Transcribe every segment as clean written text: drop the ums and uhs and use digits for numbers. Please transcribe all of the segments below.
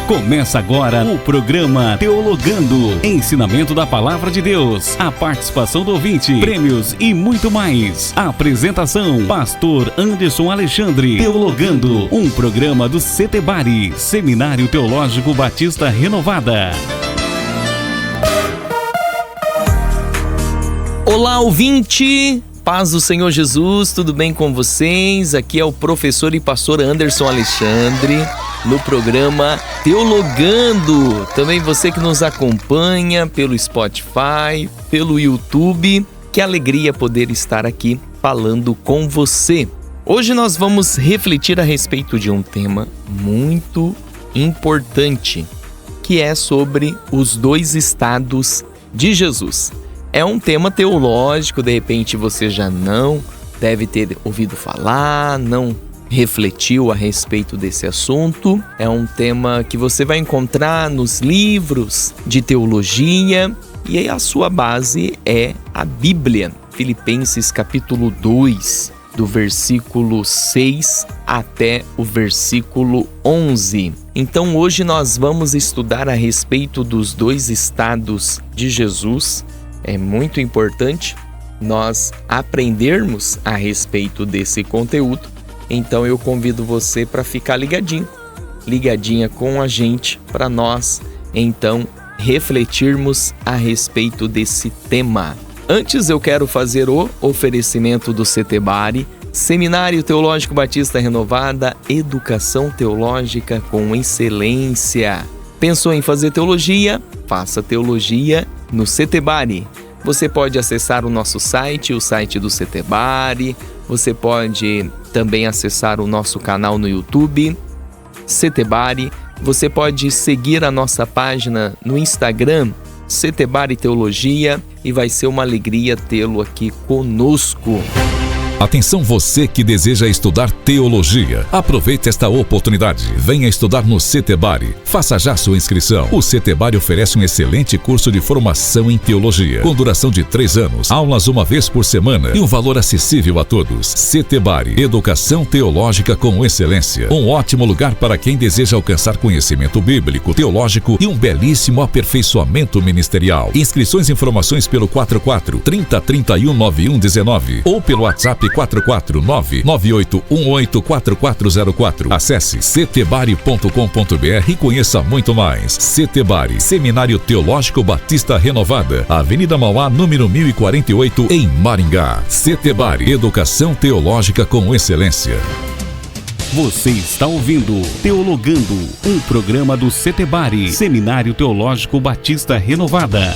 Começa agora o programa Teologando, ensinamento da Palavra de Deus, a participação do ouvinte, prêmios e muito mais. Apresentação, Pastor Anderson Alexandre. Teologando, um programa do Setebari, Seminário Teológico Batista Renovada. Olá, ouvinte! Paz do Senhor Jesus, tudo bem com vocês? Aqui é o professor e pastor Anderson Alexandre, no programa Teologando. Também você que nos acompanha pelo Spotify, pelo YouTube. Que alegria poder estar aqui falando com você. Hoje nós vamos refletir a respeito de um tema muito importante, que é sobre os dois estados de Jesus. É um tema teológico, de repente você já não deve ter ouvido falar, não refletiu a respeito desse assunto. É um tema que você vai encontrar nos livros de teologia e a sua base é a Bíblia. Filipenses capítulo 2, do versículo 6 até o versículo 11. Então hoje nós vamos estudar a respeito dos dois estados de Jesus. É muito importante nós aprendermos a respeito desse conteúdo. Então eu convido você para ficar ligadinha com a gente, para nós então refletirmos a respeito desse tema. Antes eu quero fazer o oferecimento do Setebari, Seminário Teológico Batista Renovada, Educação Teológica com Excelência. Pensou em fazer teologia? Faça teologia no Setebari. Você pode acessar o nosso site, o site do Setebari. Você pode também acessar o nosso canal no YouTube, Setebari. Você pode seguir a nossa página no Instagram, Setebari Teologia, e vai ser uma alegria tê-lo aqui conosco. Atenção você que deseja estudar teologia. Aproveite esta oportunidade. Venha estudar no Setebari. Faça já sua inscrição. O Setebari oferece um excelente curso de formação em teologia, com duração de 3 anos, aulas uma vez por semana e um valor acessível a todos. Setebari, Educação Teológica com Excelência. Um ótimo lugar para quem deseja alcançar conhecimento bíblico, teológico e um belíssimo aperfeiçoamento ministerial. Inscrições e informações pelo 44 30 31 91 19 ou pelo WhatsApp 449-9818-4404. Acesse setebari.com.br e conheça muito mais. Setebari, Seminário Teológico Batista Renovada, Avenida Mauá, número 1048, em Maringá. Setebari, Educação Teológica com Excelência. Você está ouvindo Teologando, um programa do Setebari, Seminário Teológico Batista Renovada.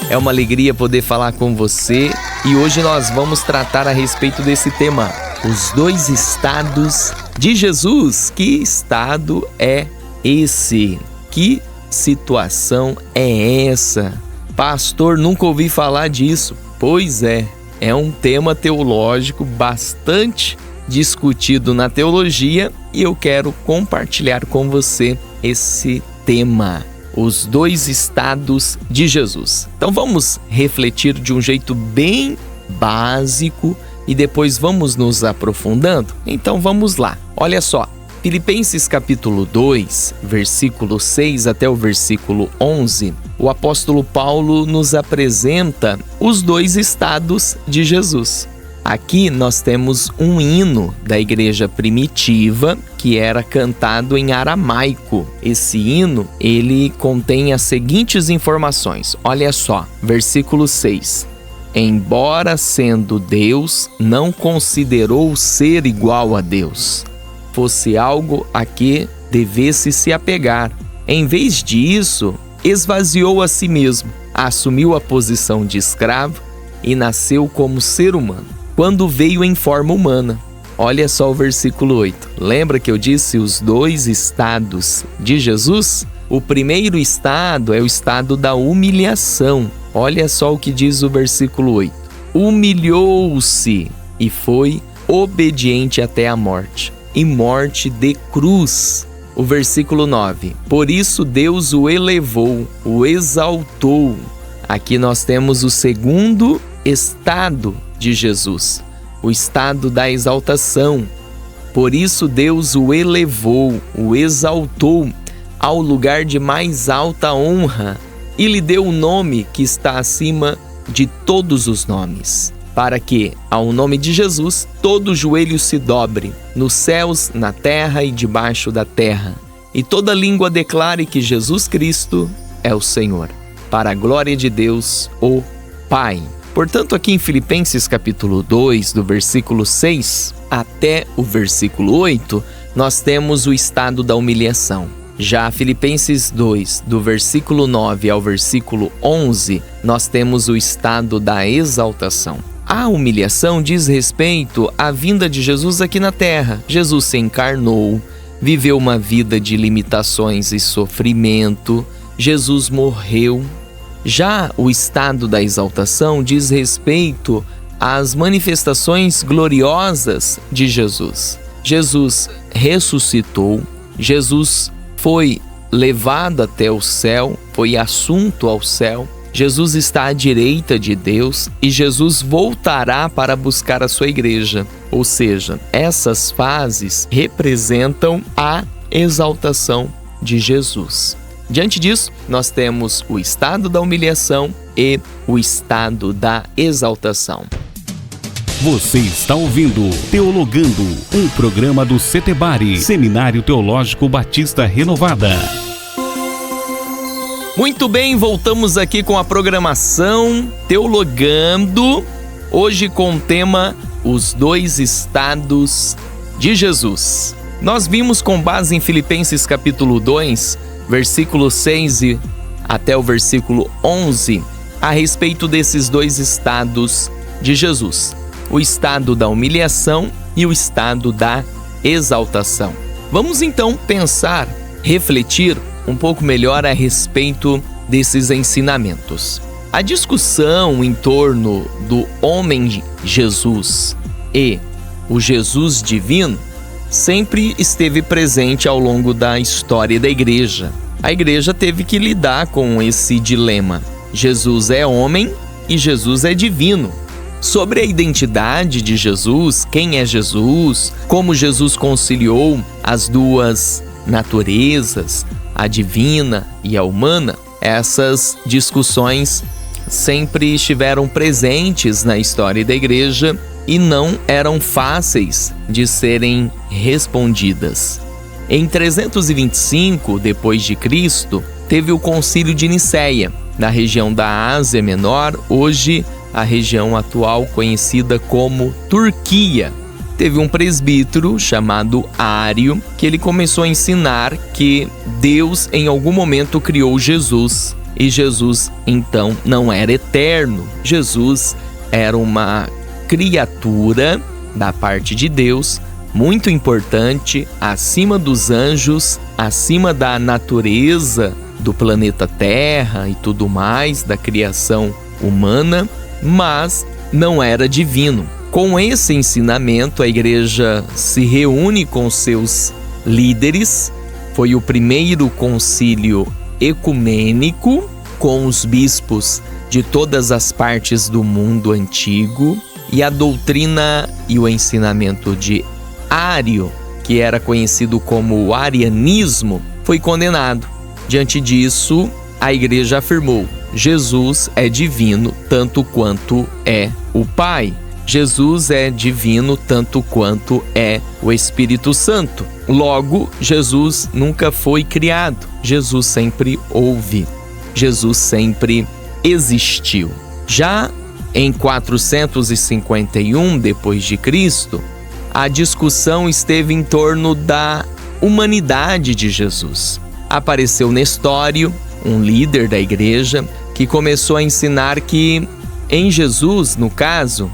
É uma alegria poder falar com você e hoje nós vamos tratar a respeito desse tema, os dois estados de Jesus. Que estado é esse? Que situação é essa? Pastor, nunca ouvi falar disso. Pois é um tema teológico bastante discutido na teologia e eu quero compartilhar com você esse tema. Os dois estados de Jesus. Então vamos refletir de um jeito bem básico e depois vamos nos aprofundando? Então vamos lá. Olha só, Filipenses capítulo 2, versículo 6 até o versículo 11, o apóstolo Paulo nos apresenta os dois estados de Jesus. Aqui nós temos um hino da igreja primitiva que era cantado em aramaico. Esse hino, ele contém as seguintes informações. Olha só, versículo 6. Embora sendo Deus, não considerou ser igual a Deus, fosse algo a que devesse se apegar. Em vez disso, esvaziou a si mesmo, assumiu a posição de escravo e nasceu como ser humano. Quando veio em forma humana. Olha só o versículo 8. Lembra que eu disse os dois estados de Jesus? O primeiro estado é o estado da humilhação. Olha só o que diz o versículo 8. Humilhou-se e foi obediente até a morte, e morte de cruz. O versículo 9. Por isso Deus o elevou, o exaltou. Aqui nós temos o segundo estado de Jesus, o estado da exaltação. Por isso Deus o elevou, o exaltou ao lugar de mais alta honra e lhe deu o nome que está acima de todos os nomes, para que, ao nome de Jesus, todo joelho se dobre, nos céus, na terra e debaixo da terra, e toda língua declare que Jesus Cristo é o Senhor, para a glória de Deus, o Pai. Portanto, aqui em Filipenses capítulo 2, do versículo 6 até o versículo 8, nós temos o estado da humilhação. Já Filipenses 2, do versículo 9 ao versículo 11, nós temos o estado da exaltação. A humilhação diz respeito à vinda de Jesus aqui na terra. Jesus se encarnou, viveu uma vida de limitações e sofrimento. Jesus morreu. Já o estado da exaltação diz respeito às manifestações gloriosas de Jesus. Jesus ressuscitou, Jesus foi levado até o céu, foi assunto ao céu. Jesus está à direita de Deus e Jesus voltará para buscar a sua igreja. Ou seja, essas fases representam a exaltação de Jesus. Diante disso, nós temos o estado da humilhação e o estado da exaltação. Você está ouvindo Teologando, um programa do Setebari, Seminário Teológico Batista Renovada. Muito bem, voltamos aqui com a programação Teologando, hoje com o tema Os Dois Estados de Jesus. Nós vimos com base em Filipenses capítulo 2, versículo 6 até o versículo 11, a respeito desses dois estados de Jesus. O estado da humilhação e o estado da exaltação. Vamos então pensar, refletir um pouco melhor a respeito desses ensinamentos. A discussão em torno do homem Jesus e o Jesus divino sempre esteve presente ao longo da história da igreja. A igreja teve que lidar com esse dilema. Jesus é homem e Jesus é divino. Sobre a identidade de Jesus, quem é Jesus, como Jesus conciliou as duas naturezas, a divina e a humana, essas discussões sempre estiveram presentes na história da igreja e não eram fáceis de serem respondidas. Em 325 depois de Cristo, teve o Concílio de Nicéia, na região da Ásia Menor, hoje a região atual conhecida como Turquia. Teve um presbítero chamado Ário, que ele começou a ensinar que Deus em algum momento criou Jesus, e Jesus então não era eterno. Jesus era uma criatura da parte de Deus, muito importante, acima dos anjos, acima da natureza do planeta Terra e tudo mais, da criação humana, mas não era divino. Com esse ensinamento, a igreja se reúne com seus líderes. Foi o primeiro concílio ecumênico, com os bispos de todas as partes do mundo antigo, e a doutrina e o ensinamento de Ário, que era conhecido como o arianismo, foi condenado. Diante disso, a igreja afirmou: Jesus é divino tanto quanto é o Pai. Jesus é divino tanto quanto é o Espírito Santo. Logo, Jesus nunca foi criado. Jesus sempre houve. Jesus sempre existiu. Já em 451 depois de Cristo, a discussão esteve em torno da humanidade de Jesus. Apareceu Nestório, um líder da igreja, que começou a ensinar que em Jesus, no caso,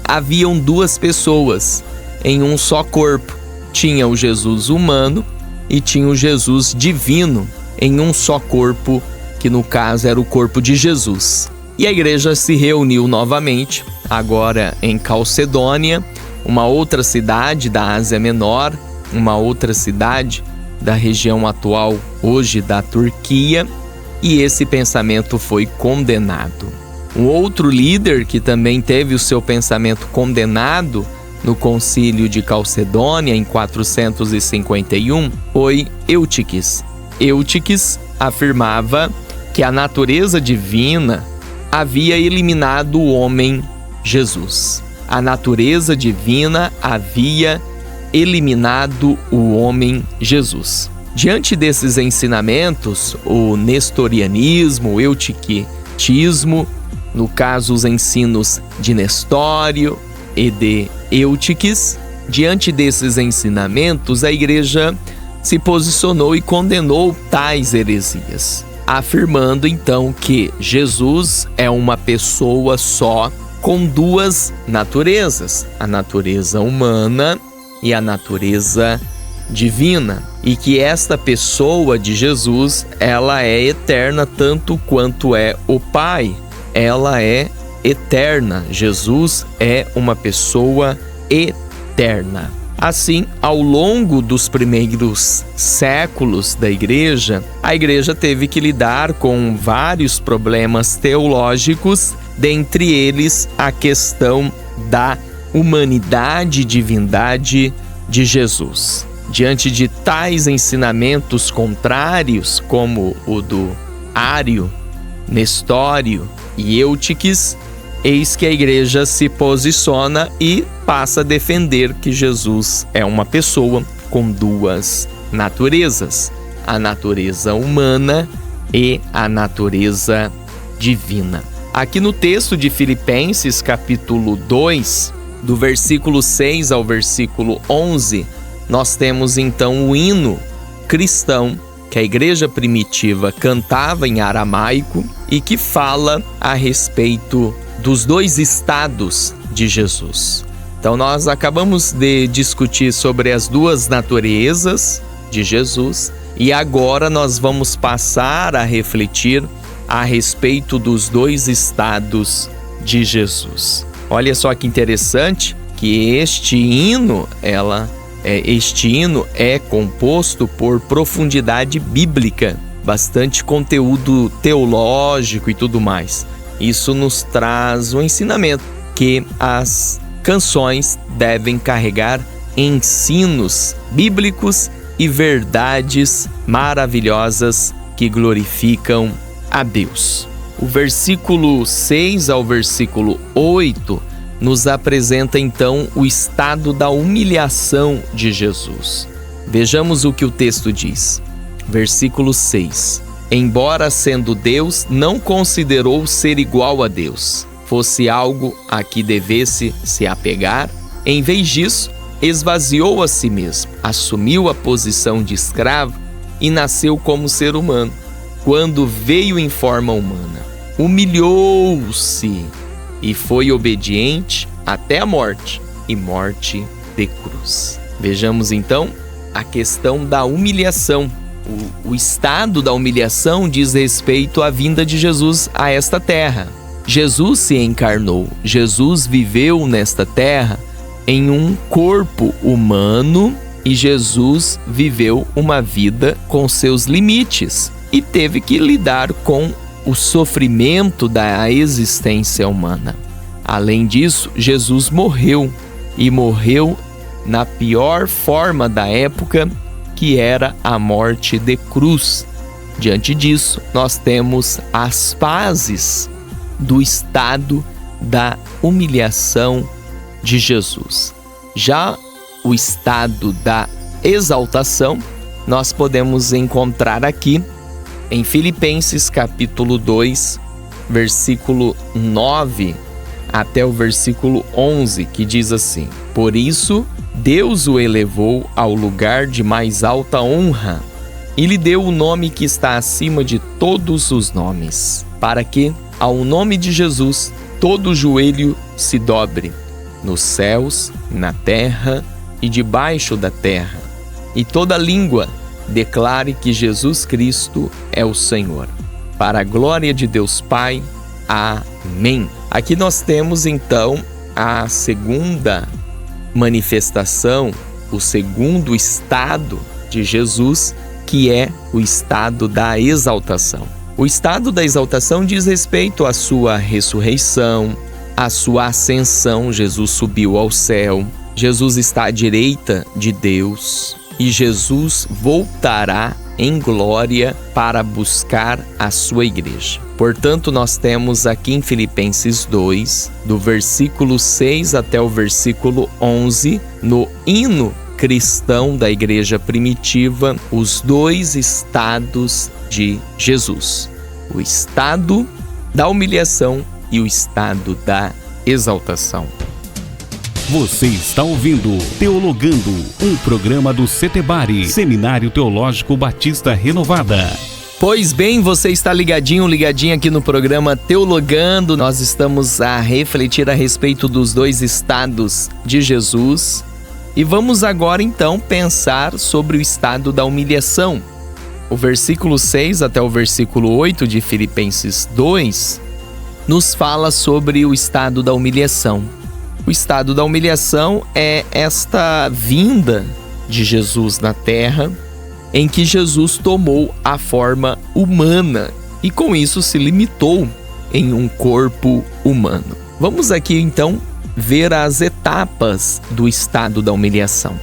haviam duas pessoas em um só corpo. Tinha o Jesus humano e tinha o Jesus divino em um só corpo, que no caso era o corpo de Jesus. E a igreja se reuniu novamente, agora em Calcedônia, uma outra cidade da Ásia Menor, uma outra cidade da região atual hoje da Turquia, e esse pensamento foi condenado. Um outro líder que também teve o seu pensamento condenado no concílio de Calcedônia em 451 foi Eutiques. Eutiques afirmava que a natureza divina havia eliminado o homem Jesus. A natureza divina havia eliminado o homem Jesus. Diante desses ensinamentos, o nestorianismo, o eutiquitismo, no caso os ensinos de Nestório e de Eutiques, diante desses ensinamentos, a igreja se posicionou e condenou tais heresias, afirmando então que Jesus é uma pessoa só com duas naturezas, a natureza humana e a natureza divina, e que esta pessoa de Jesus, ela é eterna tanto quanto é o Pai. Ela é eterna. Jesus é uma pessoa eterna. Assim, ao longo dos primeiros séculos da igreja, a igreja teve que lidar com vários problemas teológicos, dentre eles a questão da humanidade e divindade de Jesus. Diante de tais ensinamentos contrários, como o do Ário, Nestório e Eutiques, eis que a igreja se posiciona e passa a defender que Jesus é uma pessoa com duas naturezas, a natureza humana e a natureza divina. Aqui no texto de Filipenses, capítulo 2, do versículo 6 ao versículo 11, nós temos então o hino cristão que a igreja primitiva cantava em aramaico e que fala a respeito dos dois estados de Jesus. Então nós acabamos de discutir sobre as duas naturezas de Jesus e agora nós vamos passar a refletir a respeito dos dois estados de Jesus. Olha só que interessante que este hino é composto por profundidade bíblica, bastante conteúdo teológico e tudo mais. Isso nos traz um ensinamento que as canções devem carregar ensinos bíblicos e verdades maravilhosas que glorificam a Deus. O versículo 6 ao versículo 8 nos apresenta então o estado da humilhação de Jesus. Vejamos o que o texto diz. Versículo 6. Embora sendo Deus, não considerou ser igual a Deus, fosse algo a que devesse se apegar. Em vez disso, esvaziou a si mesmo, assumiu a posição de escravo e nasceu como ser humano. Quando veio em forma humana, humilhou-se e foi obediente até a morte, e morte de cruz. Vejamos então a questão da humilhação. O estado da humilhação diz respeito à vinda de Jesus a esta terra. Jesus se encarnou, Jesus viveu nesta terra em um corpo humano e Jesus viveu uma vida com seus limites e teve que lidar com o sofrimento da existência humana. Além disso, Jesus morreu e morreu na pior forma da época, que era a morte de cruz. Diante disso, nós temos as pazes do estado da humilhação de Jesus. Já o estado da exaltação, nós podemos encontrar aqui em Filipenses capítulo 2, versículo 9 até o versículo 11, que diz assim: Por isso, Deus o elevou ao lugar de mais alta honra e lhe deu o nome que está acima de todos os nomes, para que, ao nome de Jesus, todo joelho se dobre, nos céus, na terra e debaixo da terra, e toda língua declare que Jesus Cristo é o Senhor, para a glória de Deus Pai. Amém. Aqui nós temos então a segunda manifestação, o segundo estado de Jesus, que é o estado da exaltação. O estado da exaltação diz respeito à sua ressurreição, à sua ascensão. Jesus subiu ao céu, Jesus está à direita de Deus e Jesus voltará em glória para buscar a sua igreja. Portanto, nós temos aqui em Filipenses 2, do versículo 6 até o versículo 11, no hino cristão da igreja primitiva, os dois estados de Jesus: o estado da humilhação e o estado da exaltação. Você está ouvindo Teologando, um programa do Setebari, Seminário Teológico Batista Renovada. Pois bem, você está ligadinho aqui no programa Teologando. Nós estamos a refletir a respeito dos dois estados de Jesus. E vamos agora então pensar sobre o estado da humilhação. O versículo 6 até o versículo 8 de Filipenses 2 nos fala sobre o estado da humilhação. O estado da humilhação é esta vinda de Jesus na terra, em que Jesus tomou a forma humana e com isso se limitou em um corpo humano. Vamos aqui então ver as etapas do estado da humilhação.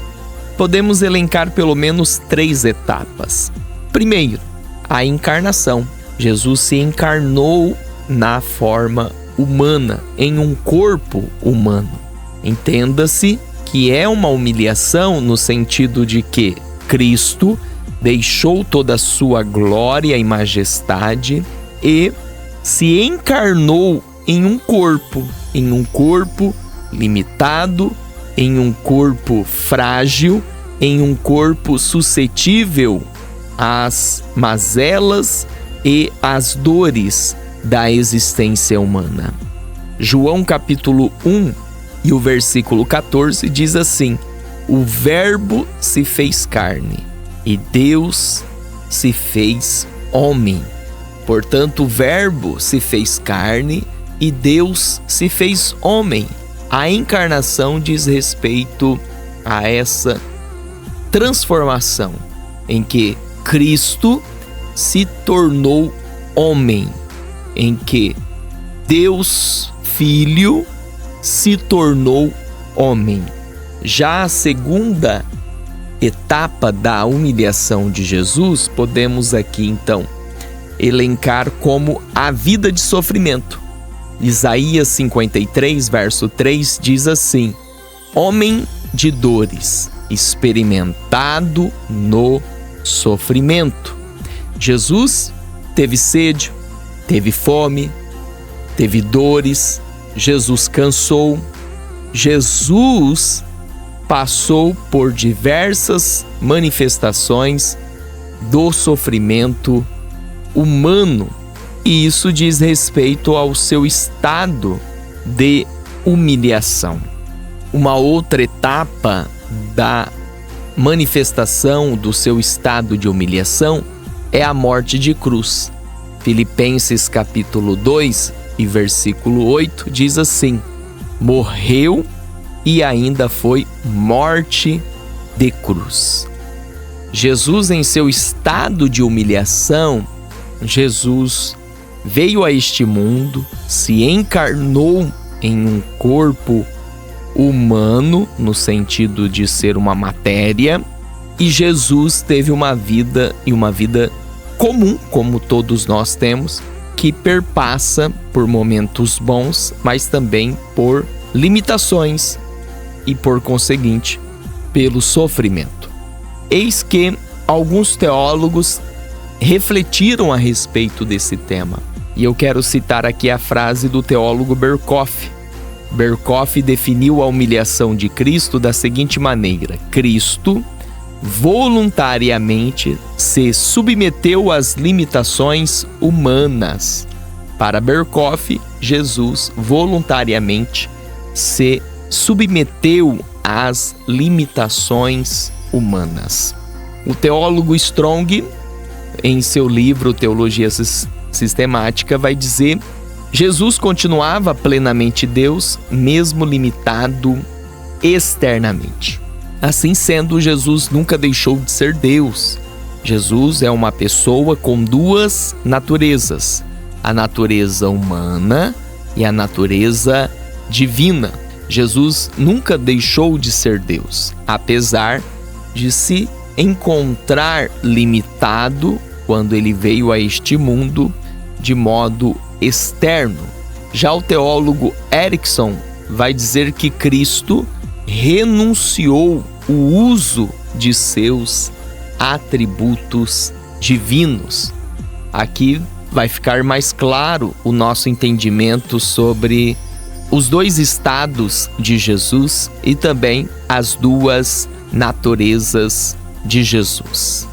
Podemos elencar pelo menos 3 etapas. Primeiro, a encarnação. Jesus se encarnou na forma humana, em um corpo humano. Entenda-se que é uma humilhação no sentido de que Cristo deixou toda a sua glória e majestade e se encarnou em um corpo limitado, em um corpo frágil, em um corpo suscetível às mazelas e às dores da existência humana. João capítulo 1 e o versículo 14 diz assim: o Verbo se fez carne e Deus se fez homem. Portanto, o Verbo se fez carne e Deus se fez homem. A encarnação diz respeito a essa transformação em que Cristo se tornou homem, em que Deus Filho se tornou homem. Já a segunda etapa da humilhação de Jesus, podemos aqui então elencar como a vida de sofrimento. Isaías 53, verso 3 diz assim: homem de dores, experimentado no sofrimento. Jesus teve sede, teve fome, teve dores, Jesus cansou, Jesus passou por diversas manifestações do sofrimento humano, e isso diz respeito ao seu estado de humilhação. Uma outra etapa da manifestação do seu estado de humilhação é a morte de cruz. Filipenses capítulo 2 e versículo 8 diz assim: morreu e ainda foi morte de cruz. Jesus, em seu estado de humilhação, Jesus veio a este mundo, se encarnou em um corpo humano, no sentido de ser uma matéria, e Jesus teve uma vida comum, como todos nós temos, que perpassa por momentos bons, mas também por limitações e, por conseguinte, pelo sofrimento. Eis que alguns teólogos refletiram a respeito desse tema. E eu quero citar aqui a frase do teólogo Berkhof. Berkhof definiu a humilhação de Cristo da seguinte maneira: Cristo voluntariamente se submeteu às limitações humanas. Para Berkhof, Jesus voluntariamente se submeteu às limitações humanas. O teólogo Strong, em seu livro Teologia Sistemática, vai dizer: Jesus continuava plenamente Deus, mesmo limitado externamente. Assim sendo, Jesus nunca deixou de ser Deus. Jesus é uma pessoa com duas naturezas: a natureza humana e a natureza divina. Jesus nunca deixou de ser Deus, apesar de se encontrar limitado quando ele veio a este mundo de modo externo. Já o teólogo Erickson vai dizer que Cristo renunciou o uso de seus atributos divinos. Aqui vai ficar mais claro o nosso entendimento sobre os dois estados de Jesus e também as duas naturezas de Jesus.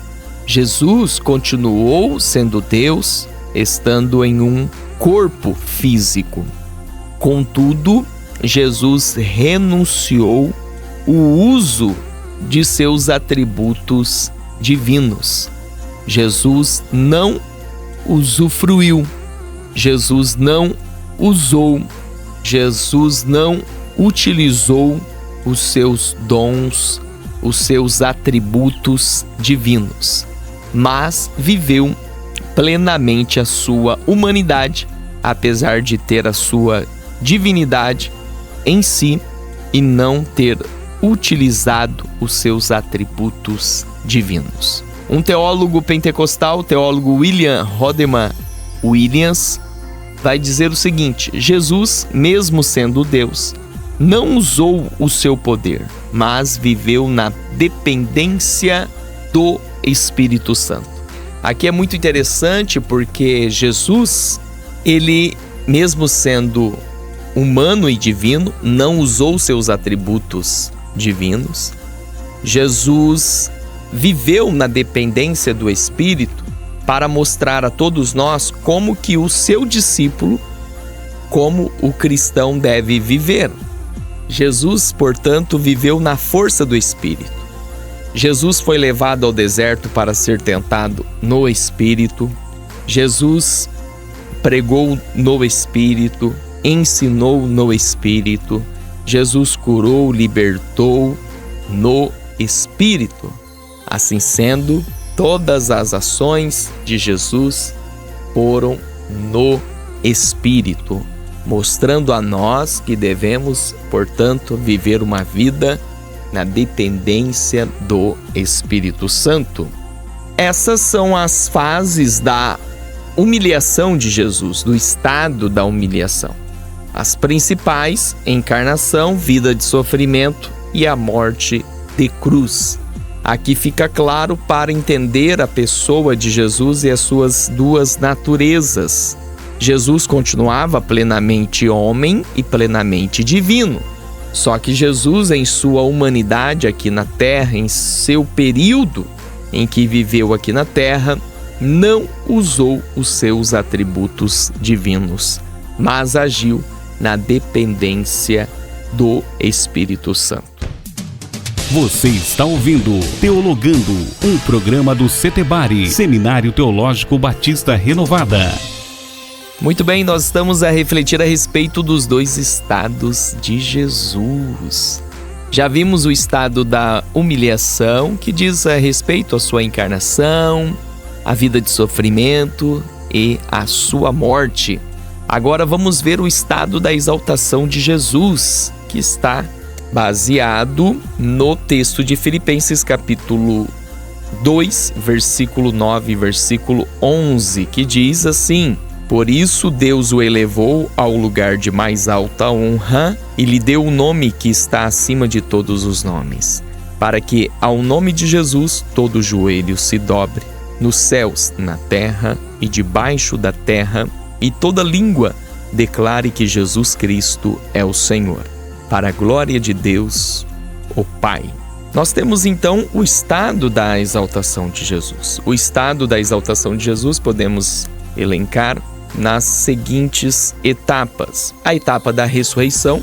Jesus continuou sendo Deus, estando em um corpo físico. Contudo, Jesus renunciou o uso de seus atributos divinos. Jesus não usufruiu, Jesus não usou, Jesus não utilizou os seus dons, os seus atributos divinos, mas viveu plenamente a sua humanidade, apesar de ter a sua divinidade em si e não ter utilizado os seus atributos divinos. Um teólogo pentecostal, o teólogo William Rodeman Williams, vai dizer o seguinte: Jesus, mesmo sendo Deus, não usou o seu poder, mas viveu na dependência do Espírito Santo. Aqui é muito interessante porque Jesus, ele, mesmo sendo humano e divino, não usou seus atributos divinos. Jesus viveu na dependência do Espírito para mostrar a todos nós como que o seu discípulo, como o cristão deve viver. Jesus, portanto, viveu na força do Espírito. Jesus foi levado ao deserto para ser tentado no Espírito. Jesus pregou no Espírito, ensinou no Espírito. Jesus curou, libertou no Espírito. Assim sendo, todas as ações de Jesus foram no Espírito, mostrando a nós que devemos, portanto, viver uma vida na dependência do Espírito Santo. Essas são as fases da humilhação de Jesus, do estado da humilhação. As principais: encarnação, vida de sofrimento e a morte de cruz. Aqui fica claro para entender a pessoa de Jesus e as suas duas naturezas. Jesus continuava plenamente homem e plenamente divino. Só que Jesus, em sua humanidade aqui na terra, em seu período em que viveu aqui na terra, não usou os seus atributos divinos, mas agiu na dependência do Espírito Santo. Você está ouvindo Teologando, um programa do Setebari, Seminário Teológico Batista Renovada. Muito bem, nós estamos a refletir a respeito dos dois estados de Jesus. Já vimos o estado da humilhação, que diz a respeito à sua encarnação, a vida de sofrimento e a sua morte. Agora vamos ver o estado da exaltação de Jesus, que está baseado no texto de Filipenses capítulo 2, versículo 9 e versículo 11, que diz assim: por isso Deus o elevou ao lugar de mais alta honra e lhe deu o nome que está acima de todos os nomes, para que ao nome de Jesus todo joelho se dobre, nos céus, na terra e debaixo da terra, e toda língua declare que Jesus Cristo é o Senhor, para a glória de Deus, o Pai. Nós temos então o estado da exaltação de Jesus. O estado da exaltação de Jesus podemos elencar nas seguintes etapas. A etapa da ressurreição,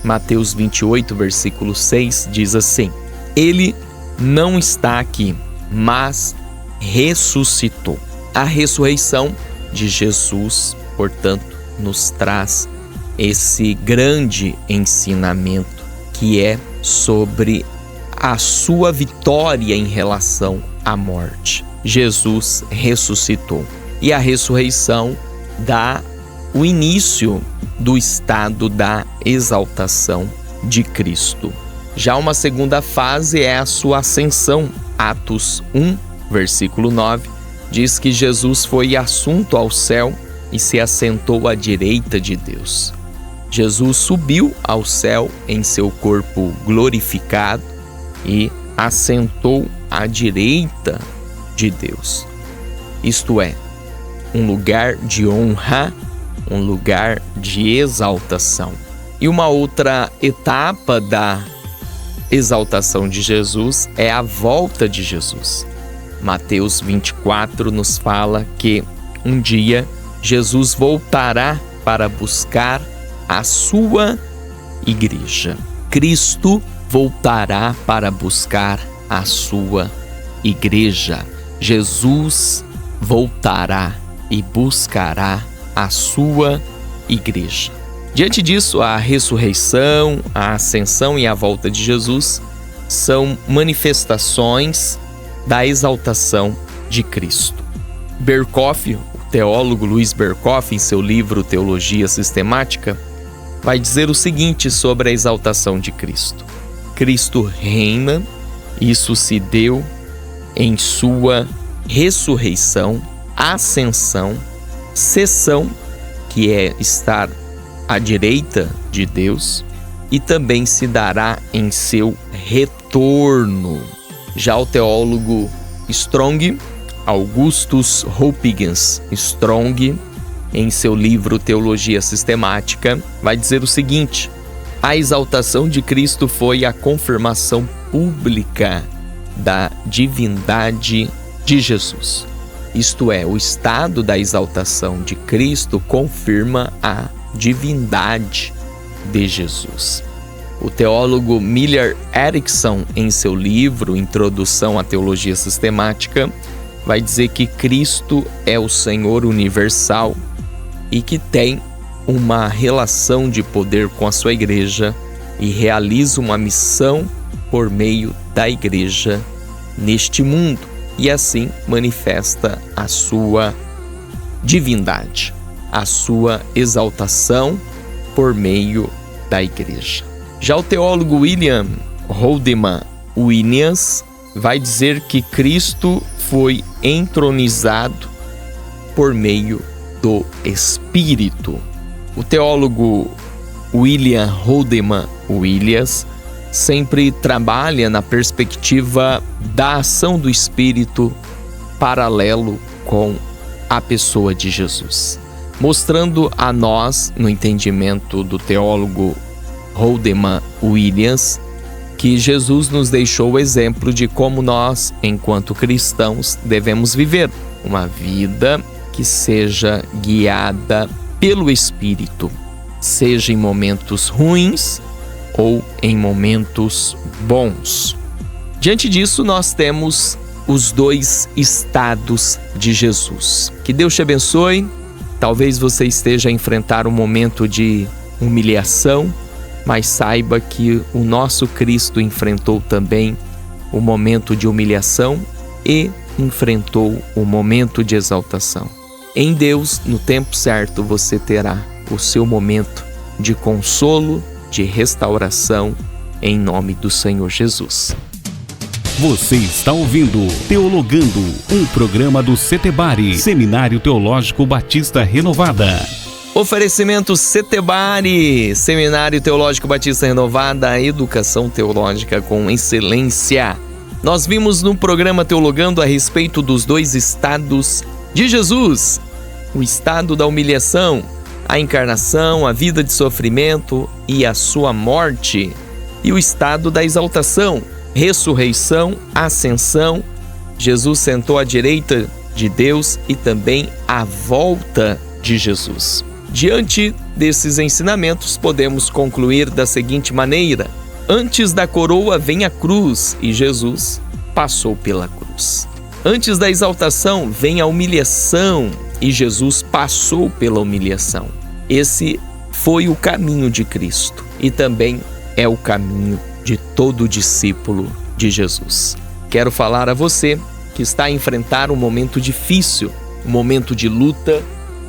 Mateus 28, versículo 6, diz assim: ele não está aqui, mas ressuscitou. A ressurreição de Jesus, portanto, nos traz esse grande ensinamento que é sobre a sua vitória em relação à morte. Jesus ressuscitou. E a ressurreição dá o início do estado da exaltação de Cristo. Já uma segunda fase é a sua ascensão. Atos 1, versículo 9, diz que Jesus foi assunto ao céu e se assentou à direita de Deus. Jesus subiu ao céu em seu corpo glorificado e assentou à direita de Deus. Isto é, um lugar de honra, um lugar de exaltação. E uma outra etapa da exaltação de Jesus é a volta de Jesus. Mateus 24 nos fala que um dia Jesus voltará para buscar a sua igreja. Cristo voltará para buscar a sua igreja. Jesus voltará e buscará a sua igreja. Diante disso, a ressurreição, a ascensão e a volta de Jesus são manifestações da exaltação de Cristo. Berkhoff, o teólogo Luiz Berkhoff, em seu livro Teologia Sistemática, vai dizer o seguinte sobre a exaltação de Cristo. Cristo reina, isso se deu em sua ressurreição, ascensão, sessão, que é estar à direita de Deus, e também se dará em seu retorno. Já o teólogo Strong, Augustus Hopkins Strong, em seu livro Teologia Sistemática, vai dizer o seguinte: a exaltação de Cristo foi a confirmação pública da divindade de Jesus. Isto é, o estado da exaltação de Cristo confirma a divindade de Jesus. O teólogo Miller Erickson, em seu livro Introdução à Teologia Sistemática, vai dizer que Cristo é o Senhor universal e que tem uma relação de poder com a sua igreja e realiza uma missão por meio da igreja neste mundo, e assim manifesta a sua divindade, a sua exaltação por meio da igreja. Já o teólogo William Haldeman Williams vai dizer que Cristo foi entronizado por meio do Espírito. O teólogo William Haldeman Williams sempre trabalha na perspectiva da ação do Espírito paralelo com a pessoa de Jesus, mostrando a nós, no entendimento do teólogo Haldeman Williams, que Jesus nos deixou o exemplo de como nós, enquanto cristãos, devemos viver uma vida que seja guiada pelo Espírito, seja em momentos ruins ou em momentos bons. Diante disso, nós temos os dois estados de Jesus. Que Deus te abençoe. Talvez você esteja a enfrentar um momento de humilhação, mas saiba que o nosso Cristo enfrentou também o momento de humilhação e enfrentou o momento de exaltação. Em Deus, no tempo certo, você terá o seu momento de consolo, de restauração, em nome do Senhor Jesus. Você está ouvindo Teologando, um programa do Setebari, Seminário Teológico Batista Renovada. Oferecimento Setebari, Seminário Teológico Batista Renovada, educação teológica com excelência. Nós vimos no programa Teologando a respeito dos dois estados de Jesus: o estado da humilhação, a encarnação, a vida de sofrimento e a sua morte, e o estado da exaltação, ressurreição, ascensão, Jesus sentou à direita de Deus e também a volta de Jesus. Diante desses ensinamentos, podemos concluir da seguinte maneira: antes da coroa vem a cruz e Jesus passou pela cruz. Antes da exaltação vem a humilhação e Jesus passou pela humilhação. Esse foi o caminho de Cristo e também é o caminho de todo discípulo de Jesus. Quero falar a você que está a enfrentar um momento difícil, um momento de luta,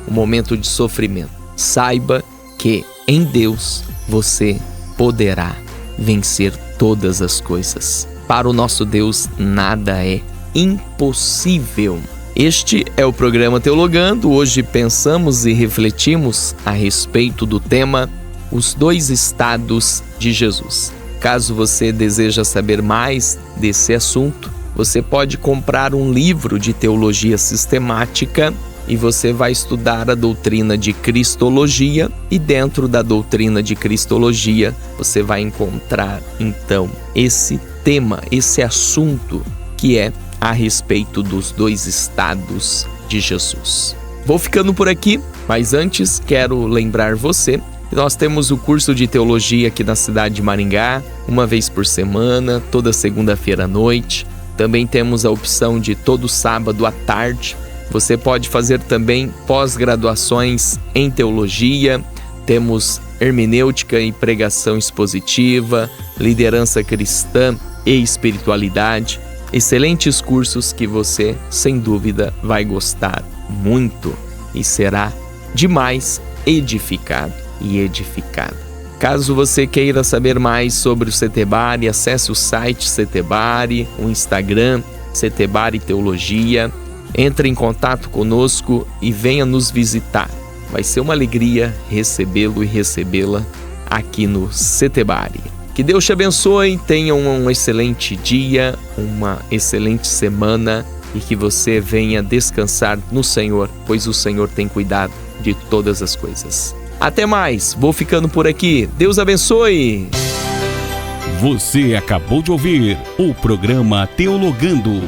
um momento de sofrimento. Saiba que em Deus você poderá vencer todas as coisas. Para o nosso Deus, nada é impossível. Este é o programa Teologando. Hoje pensamos e refletimos a respeito do tema Os Dois Estados de Jesus. Caso você deseja saber mais desse assunto, você pode comprar um livro de teologia sistemática e você vai estudar a doutrina de Cristologia, e dentro da doutrina de Cristologia você vai encontrar então esse tema, esse assunto que é a respeito dos dois estados de Jesus. Vou ficando por aqui, mas antes quero lembrar você que nós temos o curso de teologia aqui na cidade de Maringá, uma vez por semana, toda segunda-feira à noite. Também temos a opção de todo sábado à tarde. Você pode fazer também pós-graduações em teologia. Temos hermenêutica e pregação expositiva, liderança cristã e espiritualidade. Excelentes cursos que você, sem dúvida, vai gostar muito e será demais edificado e edificada. Caso você queira saber mais sobre o Setebari, acesse o site Setebari, o Instagram Setebari Teologia. Entre em contato conosco e venha nos visitar. Vai ser uma alegria recebê-lo e recebê-la aqui no Setebari. Que Deus te abençoe, tenha um excelente dia, uma excelente semana e que você venha descansar no Senhor, pois o Senhor tem cuidado de todas as coisas. Até mais, vou ficando por aqui. Deus abençoe! Você acabou de ouvir o programa Teologando.